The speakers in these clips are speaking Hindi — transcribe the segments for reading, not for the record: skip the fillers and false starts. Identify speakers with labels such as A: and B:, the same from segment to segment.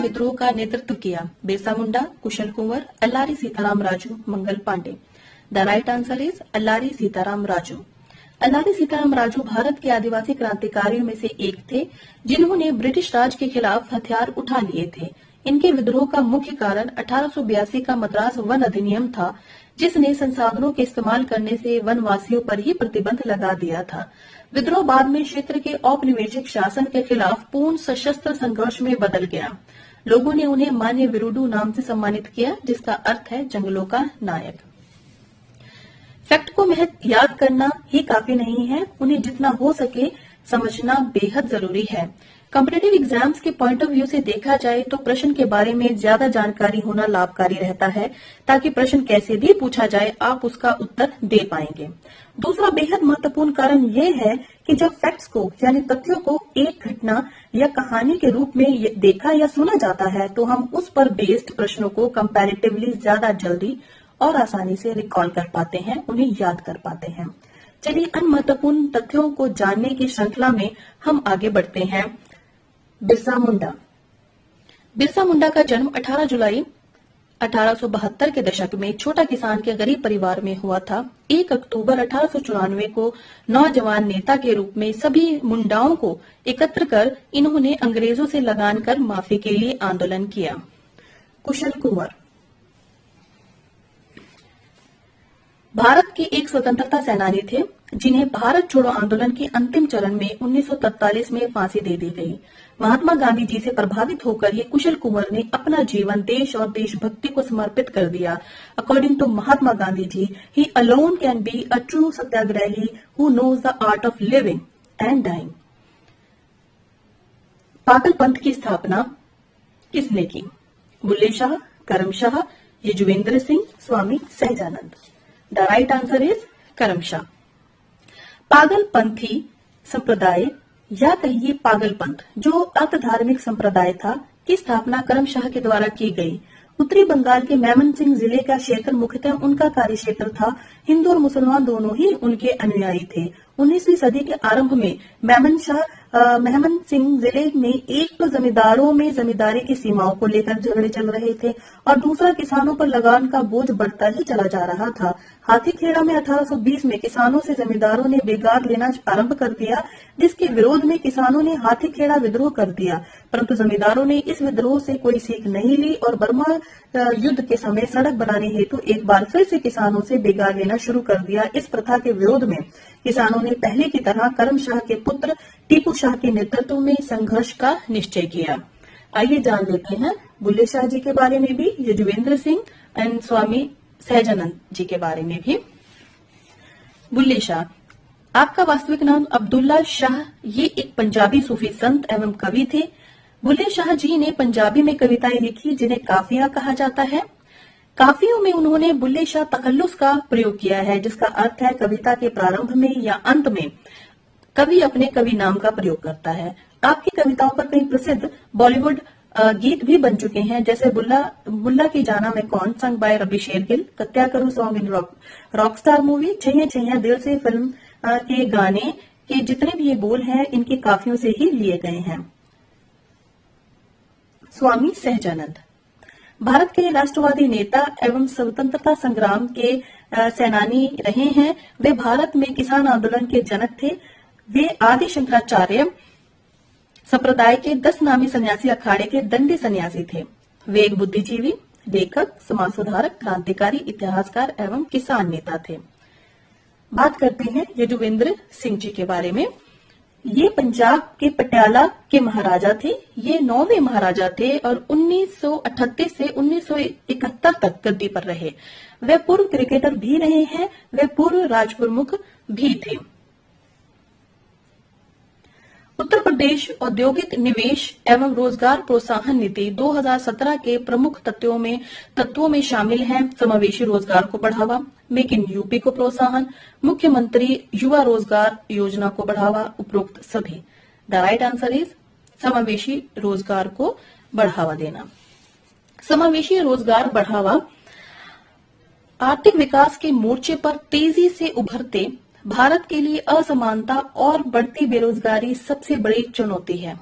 A: विद्रोह का नेतृत्व किया? Birsa Munda, Kushal Kunwar, Alluri Sitarama Raju, Mangal Pandey. The right answer is Alluri Sitarama Raju. Alluri Sitarama Raju Bharat के आदिवासी क्रांतिकारियों में से एक थे जिन्होंने ब्रिटिश राज के खिलाफ हथियार उठा लिए थे। इनके विद्रोह का मुख्य कारण 1882 का मद्रास वन अधिनियम था, जिसने संसाधनों के इस्तेमाल करने से वनवासियों पर ही प्रतिबंध लगा दिया था। विद्रोह बाद में क्षेत्र के औपनिवेशिक शासन के खिलाफ पूर्ण सशस्त्र संघर्ष में बदल गया। लोगों ने उन्हें मान्य विरुडू नाम से सम्मानित किया, जिसका अर्थ है जंगलों का नायक। फैक्ट को महज याद करना ही काफी नहीं है, उन्हें जितना हो सके समझना बेहद जरूरी है। कॉम्पिटिटिव एग्जाम्स के पॉइंट ऑफ व्यू से देखा जाए तो प्रश्न के बारे में ज्यादा जानकारी होना लाभकारी रहता है, ताकि प्रश्न कैसे भी पूछा जाए आप उसका उत्तर दे पाएंगे। दूसरा बेहद महत्वपूर्ण कारण यह है कि जब फैक्ट्स को यानी तथ्यों को एक घटना या कहानी के रूप में देखा या सुना जाता है तो हम उस पर बेस्ड प्रश्नों को कंपैरेटिवली ज्यादा जल्दी और आसानी से रिकॉल कर पाते हैं, उन्हें याद कर पाते हैं। चलिए अन्य महत्वपूर्ण तथ्यों को जानने की श्रृंखला में हम आगे बढ़ते हैं। बिरसा मुंडा। बिरसा मुंडा का जन्म 18 जुलाई 1872 के दशक में छोटा किसान के गरीब परिवार में हुआ था। 1 अक्टूबर 1894 को नौजवान नेता के रूप में सभी मुंडाओं को एकत्र कर इन्होंने अंग्रेजों से लगान कर माफी के लिए आंदोलन किया। कुशल कुंवर भारत के एक स्वतंत्रता सेनानी थे, जिन्हें भारत छोड़ो आंदोलन के अंतिम चरण में 1943 में फांसी दे दी गई। महात्मा गांधी जी से प्रभावित होकर ये कुशल कुंवर ने अपना जीवन देश और देशभक्ति को समर्पित कर दिया। According to Mahatma Gandhi ji, he alone can be a true satyagrahi who knows the art of living and dying. Pagal Panth की स्थापना किसने की? Bulleh Shah, Karam Shah, Yajuvendra Singh, Swami Sahajanand. The right answer is Karam Shah. पागल पंथी संप्रदाय या कहिए पागल पंथ, जो अर्ध धार्मिक संप्रदाय था, की स्थापना करम शाह के द्वारा की गई। उत्तरी बंगाल के मेमनसिंह जिले का क्षेत्र मुख्यतः उनका कार्य क्षेत्र था। हिंदू और मुसलमान दोनों ही उनके अनुयायी थे। 19वीं सदी के आरंभ में मेमन सिंह जिले में एक तो जमींदारों में जमींदारी की सीमाओं को लेकर झगड़े चल रहे थे और दूसरा किसानों पर लगान का बोझ बढ़ता ही चला जा रहा था। हाथीखेड़ा में 1820 में किसानों से जमींदारों ने बेगार लेना आरंभ कर दिया, जिसके विरोध में किसानों ने हाथीखेड़ा विद्रोह कर दिया। परंतु जमींदारों ने इस विद्रोह से कोई सीख नहीं ली और बर्मा युद्ध के समय सड़क बनाने हेतु एक बार फिर से किसानों से बेगार लेना शुरू कर दिया। इस प्रथा के विरोध में किसानों ने पहले की तरह करम शाह के पुत्र टीपू शाह के नेतृत्व में संघर्ष का निश्चय किया। आइए जान लेते हैं बुल्ले शाह जी के बारे में भी, यजुवेंद्र सिंह एंड स्वामी सहजानंद जी के बारे में भी। बुल्ले शाह, आपका वास्तविक नाम अब्दुल्ला शाह, ये एक पंजाबी सूफी संत एवं कवि थे। बुल्ले शाह जी ने पंजाबी में कविताएं लिखी जिन्हें काफिया कहा जाता है। काफियों में उन्होंने बुल्ले शाह तखल्लुस का प्रयोग किया है, जिसका अर्थ है कविता के प्रारंभ में या अंत में कवि अपने कवि नाम का प्रयोग करता है। आपकी कविताओं पर कई प्रसिद्ध बॉलीवुड गीत भी बन चुके हैं, जैसे बुल्ला की जाना मैं कौन, संग बाय रवि शेरगिल, कत्या करूं song in Rockstar movie, Chaiyya Chaiyya दिल से फिल्म के गाने के जितने भी ये बोल हैं इनकी काफियों से ही लिए गए हैं। स्वामी सहजानंद भारत के राष्ट्रवादी नेता एवं स्वतंत्रता संग्राम के सेनानी रहे हैं। वे भारत में किसान आंदोलन के जनक थे। वे आदि शंकराचार्य संप्रदाय के 10 नामी सन्यासी अखाड़े के दंडी सन्यासी थे। वे एक बुद्धिजीवी, लेखक, समाज सुधारक, क्रांतिकारी, इतिहासकार एवं किसान नेता थे। बात करते हैं यजुवेंद्र सिंह जी के बारे में। ये पंजाब के पटियाला के महाराजा थे। ये 9वें महाराजा थे और 1938 से 1971 तक गद्दी पर रहे। वे पूर्व क्रिकेटर भी रहे हैं। वे पूर्व राजप्रमुख भी थे। उत्तर प्रदेश औद्योगिक निवेश एवं रोजगार प्रोत्साहन नीति 2017 के प्रमुख तत्वों में शामिल हैं समावेशी रोजगार को बढ़ावा, मेक इन यूपी को प्रोत्साहन, मुख्यमंत्री युवा रोजगार योजना को बढ़ावा, उपरोक्त सभी। द राइट आंसर इज समावेशी रोजगार को बढ़ावा देना। समावेशी रोजगार बढ़ावा आर्थिक विकास के मोर्चे पर तेजी से उभरते भारत के लिए असमानता और बढ़ती बेरोजगारी सबसे बड़ी चुनौती है।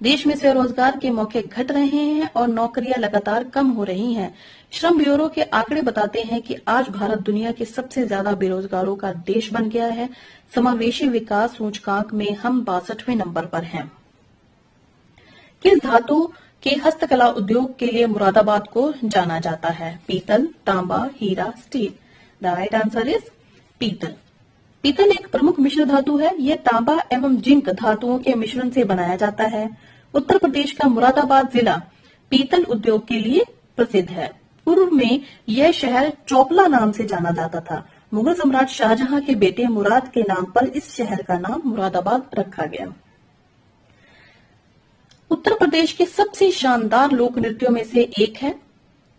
A: देश में स्वरोजगार के मौके घट रहे हैं और नौकरियां लगातार कम हो रही हैं। श्रम ब्यूरो के आंकड़े बताते हैं कि आज भारत दुनिया के सबसे ज्यादा बेरोजगारों का देश बन गया है। समावेशी विकास सूचकांक में हम 62वें नंबर पर हैं। किस धातु के हस्तकला उद्योग के लिए मुरादाबाद को जाना जाता है? पीतल, तांबा, हीरा, steel. The right answer is पीतल। पीतल एक प्रमुख मिश्र धातु है। यह तांबा एवं जिंक धातुओं के मिश्रण से बनाया जाता है। उत्तर प्रदेश का मुरादाबाद जिला पीतल उद्योग के लिए प्रसिद्ध है। पूर्व में यह शहर चोपला नाम से जाना जाता था। मुगल सम्राट शाहजहां के बेटे मुराद के नाम पर इस शहर का नाम मुरादाबाद रखा गया। उत्तर प्रदेश के सबसे शानदार लोक नृत्यों में से एक है।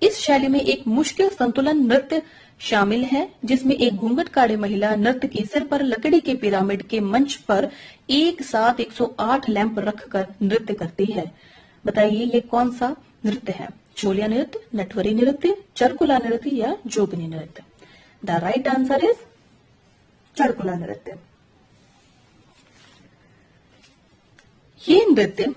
A: इस शैली में एक मुश्किल संतुलन नृत्य शामिल है, जिसमें एक घूंघट काढ़े महिला नृत्य के सिर पर लकड़ी के पिरामिड के मंच पर एक साथ 108 लैंप रखकर नृत्य करती है। बताइए ये कौन सा नृत्य है? चोलिया नृत्य, नटवरी नृत्य, चरकुला नृत्य या जोगनी नृत्य? The right answer is Charkula नृत्य। ये नृत्य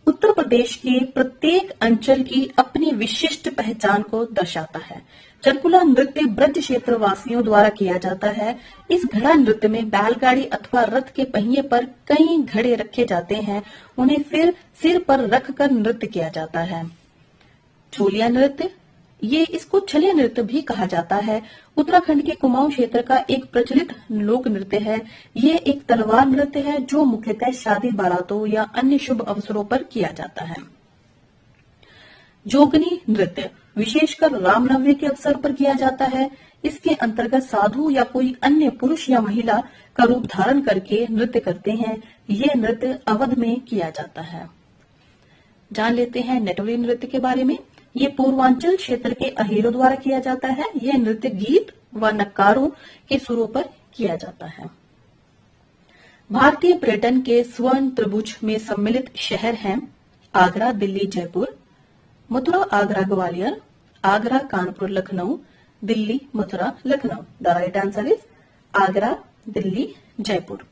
A: उत्तर प्रदेश के प्रत्येक अंचल की अपनी विशिष्ट पहचान को दर्शाता है। चरकुला नृत्य ब्रज क्षेत्र वासियों द्वारा किया जाता है। इस घड़ा नृत्य में बैलगाड़ी अथवा रथ के पहिए पर कई घड़े रखे जाते हैं। उन्हें फिर सिर पर रखकर नृत्य किया जाता है। चोलिया नृत्य, ये इसको छलिया नृत्य भी कहा जाता है। उत्तराखंड के कुमाऊं क्षेत्र का एक प्रचलित लोक नृत्य है। ये एक तलवार नृत्य है जो मुख्यतः शादी बारातों या अन्य शुभ अवसरों पर किया जाता है। जोगनी नृत्य विशेषकर रामनवमी के अवसर पर किया जाता है। इसके अंतर्गत साधु या कोई अन्य पुरुष या महिला का रूप धारण करके नृत्य करते हैं। ये नृत्य अवध में किया जाता है। जान लेते हैं नटवरी नृत्य के बारे में। ये पूर्वांचल क्षेत्र के अहीरों द्वारा किया जाता है। यह नृत्य गीत व नक्कारों के सुरों पर किया जाता है। भारतीय पर्यटन के स्वर्ण त्रिभुज में सम्मिलित शहर हैं Agra, Delhi, Jaipur, Mathura, Agra, Gwalior, Agra, Kanpur, Lucknow, Delhi, Mathura, Lucknow. The right answer is Agra, Delhi, Jaipur.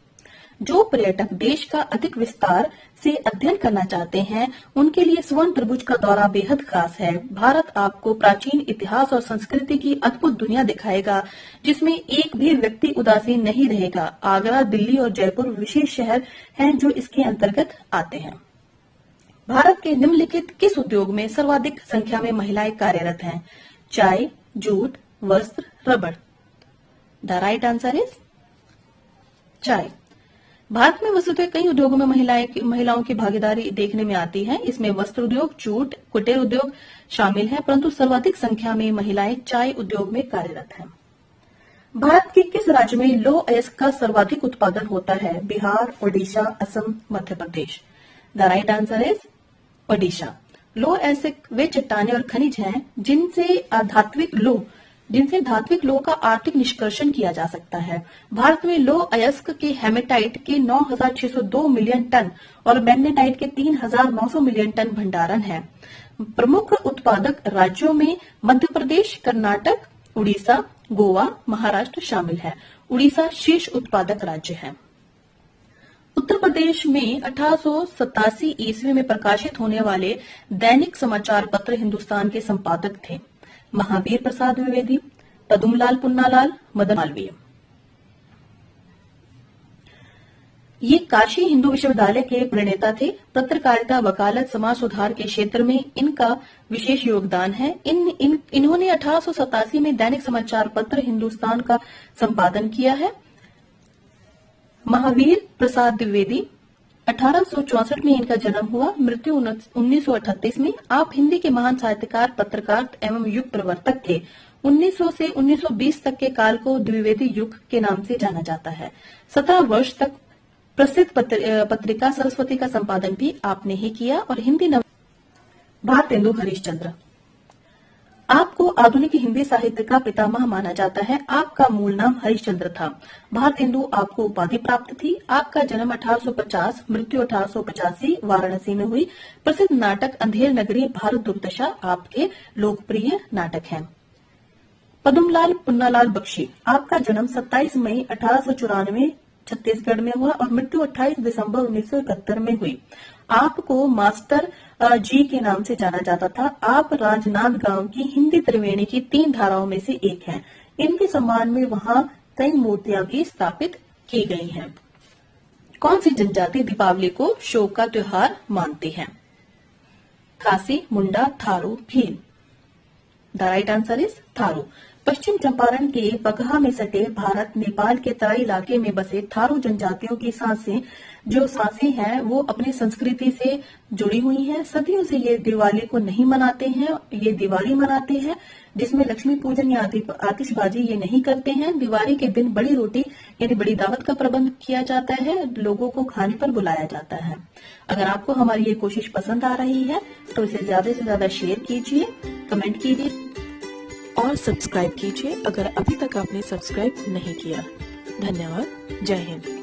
A: जो पर्यटक देश का अधिक विस्तार से अध्ययन करना चाहते हैं, उनके लिए स्वर्ण त्रिभुज का दौरा बेहद खास है। भारत आपको प्राचीन इतिहास और संस्कृति की अद्भुत दुनिया दिखाएगा, जिसमें एक भी व्यक्ति उदासीन नहीं रहेगा। आगरा, दिल्ली और जयपुर विशेष शहर हैं जो इसके अंतर्गत आते हैं। भारत के निम्नलिखित किस उद्योग में सर्वाधिक संख्या में महिलाएं कार्यरत हैं? चाय, जूट, वस्त्र, रबड़। द राइट आंसर इज चाय। भारत में वस्तुतः कई उद्योगों में महिलाओं की भागीदारी देखने में आती है। इसमें वस्त्र उद्योग, जूट, कुटीर उद्योग शामिल है, परंतु सर्वाधिक संख्या में महिलाएं चाय उद्योग में कार्यरत हैं। भारत के किस राज्य में लौह अयस्क का सर्वाधिक उत्पादन होता है? Bihar, Odisha, Assam, Madhya Pradesh. The right answer is Odisha. लौह अयस्क वे चट्टानें और खनिज हैं जिनसे धात्विक लौह का आर्थिक निष्कर्षण किया जा सकता है। भारत में लौह अयस्क के हेमेटाइट के 9,602 मिलियन टन और मैग्नेटाइट के 3,900 मिलियन टन भंडारण है। प्रमुख उत्पादक राज्यों में मध्य प्रदेश, कर्नाटक, उड़ीसा, गोवा, महाराष्ट्र शामिल है। उड़ीसा शीर्ष उत्पादक राज्य है। उत्तर प्रदेश में 1887 ईस्वी में प्रकाशित होने वाले दैनिक समाचार पत्र हिंदुस्तान के संपादक थे महावीर प्रसाद द्विवेदी, पदुमलाल पुन्नालाल, मदन मालवीय। ये काशी हिंदू विश्वविद्यालय के प्रणेता थे। पत्रकारिता, वकालत, समाज सुधार के क्षेत्र में इनका विशेष योगदान है। इन्होंने 1887 में दैनिक समाचार पत्र हिंदुस्तान का संपादन किया है। महावीर प्रसाद द्विवेदी 1864 में इनका जन्म हुआ, मृत्यु 1938 में। आप हिंदी के महान साहित्यकार, पत्रकार एवं युग प्रवर्तक थे। 1900 से 1920 तक के काल को द्विवेदी युग के नाम से जाना जाता है। 17 वर्ष तक प्रसिद्ध पत्रिका सरस्वती का संपादन भी आपने ही किया और हिंदी भारतेंदु हरिश्चंद्र। आपको आधुनिक हिंदी साहित्य का पितामह माना जाता है। आपका मूल नाम हरिश्चंद्र था। भारतेंदु आपको उपाधि प्राप्त थी। आपका जन्म 1850, मृत्यु 1885 वाराणसी में हुई। प्रसिद्ध नाटक अंधेर नगरी, भारत दुर्दशा आपके लोकप्रिय नाटक हैं। पदुमलाल पुन्नालाल बख्शी, आपका जन्म 27 मई 1894 छत्तीसगढ़ में हुआ और मृत्यु 28 दिसंबर 1971 में हुई। आपको मास्टर जी के नाम से जाना जाता था। आप राजनांदगांव की हिंदी त्रिवेणी की 3 धाराओं में से एक हैं। इनके सम्मान में वहां कई मूर्तियां भी स्थापित की गई हैं। कौन सी जनजाति दीपावली को शोक का त्योहार मानती है? Khasi, Munda, Tharu, Bhil. The right answer is Tharu. Paschim Champaran के बगहा में सटे भारत नेपाल के तराई इलाके में बसे थारू जनजातियों की सांसें हैं वो अपनी संस्कृति से जुड़ी हुई हैं। सदियों से ये दिवाली को नहीं मनाते हैं, ये दिवाली मनाते हैं जिसमें लक्ष्मी पूजन या आतिशबाजी ये नहीं करते हैं। दिवाली के दिन बड़ी रोटी यानी बड़ी दावत का प्रबंध किया जाता है, लोगों को खाने पर बुलाया जाता है। अगर आपको हमारी ये कोशिश पसंद आ रही है तो इसे ज्यादा से ज्यादा शेयर कीजिए, कमेंट कीजिए
B: और सब्सक्राइब कीजिए अगर अभी तक आपने सब्सक्राइब नहीं किया। धन्यवाद। जय हिंद।